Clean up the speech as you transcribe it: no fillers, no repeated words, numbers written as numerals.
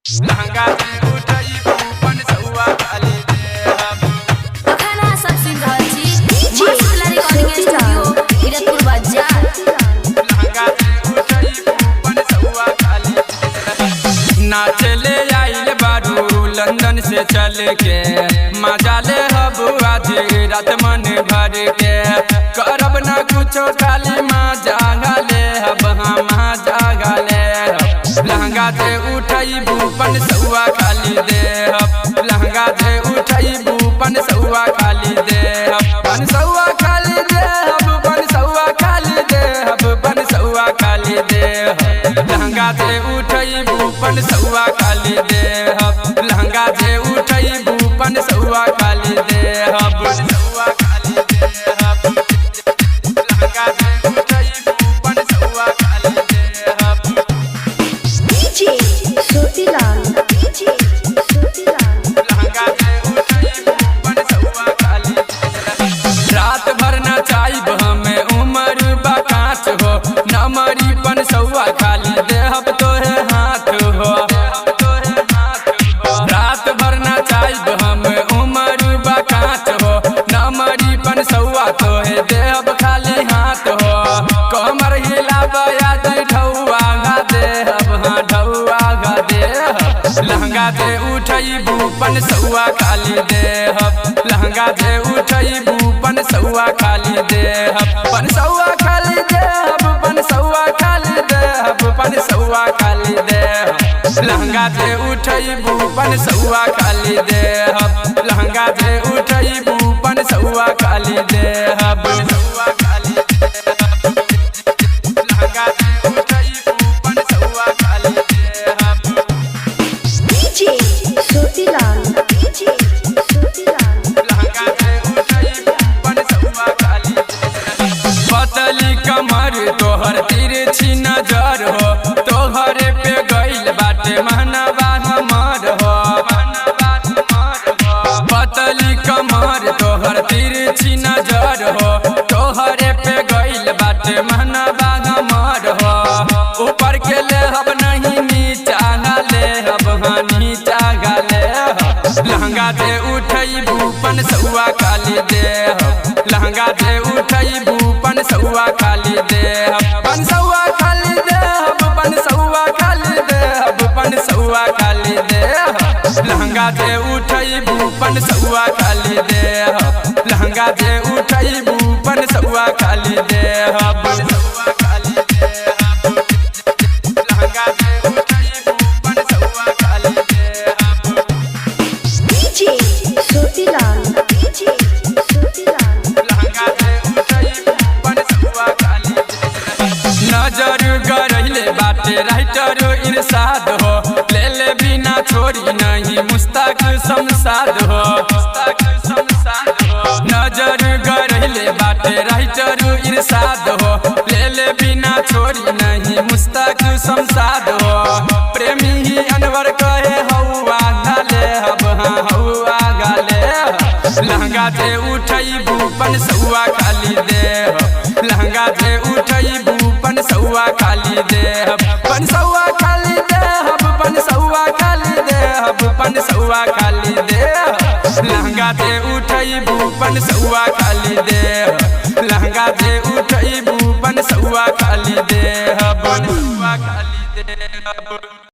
लहंगा से उठई बूपन सौआ खाली देहब। अखना सब सुन रहल छी मास्टर रिकॉर्डिंग स्टूडियो हीरतपुर बाजार। लहंगा से उठई बूपन सौआ खाली देहब। नाचे ले आइल बारू लंदन से चल के मजा ले हबू आज रात मन भर के करब ना कुछो खाली मजा ले हब हम मजा ले हब। लहंगा से उठई बूपन सौआ खाली देहब। लहंगा से उठई बूपन सौआ खाली देहब। पन सौआ खाली देहब पन सौआ खाली देहब पन सौआ खाली देहब। लहंगा से उठई बूपन सौआ खाली देहब। लहंगा से उठई बूपन सौआ खाली देहब। सौआ खाली देहब। लहंगा से उठई बूपन सौआ खाली देहब। डीजे सोतीलाल डीजे सोतीलाल लहंगा से उठई बूपन सौआ खाली देहब। रात भर नचाइब हमें उमर बकाच हो नमरी पन सौआ खाली देहब तोहे हाथ हो। रात भर नचाइब हमें उमर बकाच हो नमरी पन सौआ तोहे देहब खाली हाथ हो। कमर हिलाब याद ढौआ गा देहब हाँ ढौआ गा देहब। लहंगा से उठई बूपन सौआ खाली देहब। लहंगा से उठई बूपन सौआ खाली देहब। पन सौआ खाली देहब पन सौआ खाली देहब पन सौआ खाली देहब। लहंगा से उठई बूपन सौआ खाली देहब। लहंगा से उठई बूपन सौआ खाली देहब। सौआ खाली देहब। लहंगा से उठई बूपन सौआ खाली देहब। डीजे सोतीलाल डीजे सोतीलाल लहंगा से उठई बूपन सौआ खाली देहब। पतली कमर तोहर तिरछी नजर हो तोहरे पे गइल बाटे महनवा हमर हो। पतली कमर तोहर तिरछी नजर हो तोहरे पे गइल बाटे महनवा हमर हो। ऊपर के लेहब नहीं नीचा लेहब हाँ नीचा लेहब। लहंगा से उठई बूपन सौआ खाली देहब। लहंगा से उठई बूपन सौआ खाली देहब। पन सौआ खाली देहब पन सौआ खाली देहब पन सौआ खाली देहब। लहंगा से उठई बूपन सौआ खाली देहब। लहंगा से उठई बूपन सौआ खाली देहब। सौआ खाली देहब। लहंगा से उठई बूपन सौआ खाली देहब। डीजे सोतीलाल डीजे सोतीलाल लहंगा से उठई बूपन सौआ खाली देहब। नजर गरहिले बाटे राइटर इरशाद हो ले ले बिना छोड़ी नहीं मुस्ताक शमशाद हो। नजर गरहिले बाटे राइटर इरशाद हो ले ले बिना छोड़ी नहीं मुस्ताक शमशाद हो। प्रेमी ही अनवर कहे हौआ गाले हब हाँ हौआ गाले हब। लहंगा से उठई बूपन सौआ खाली देहब। लहंगा से उठई बूपन सौआ खाली देहब। पन सौआ खाली देहब पन सौआ खाली देहब पन सौआ खाली देहब। लहंगा से उठई बूपन सौआ खाली देहब। लहंगा से उठई बूपन सौआ खाली देहब। सौआ खाली देहब।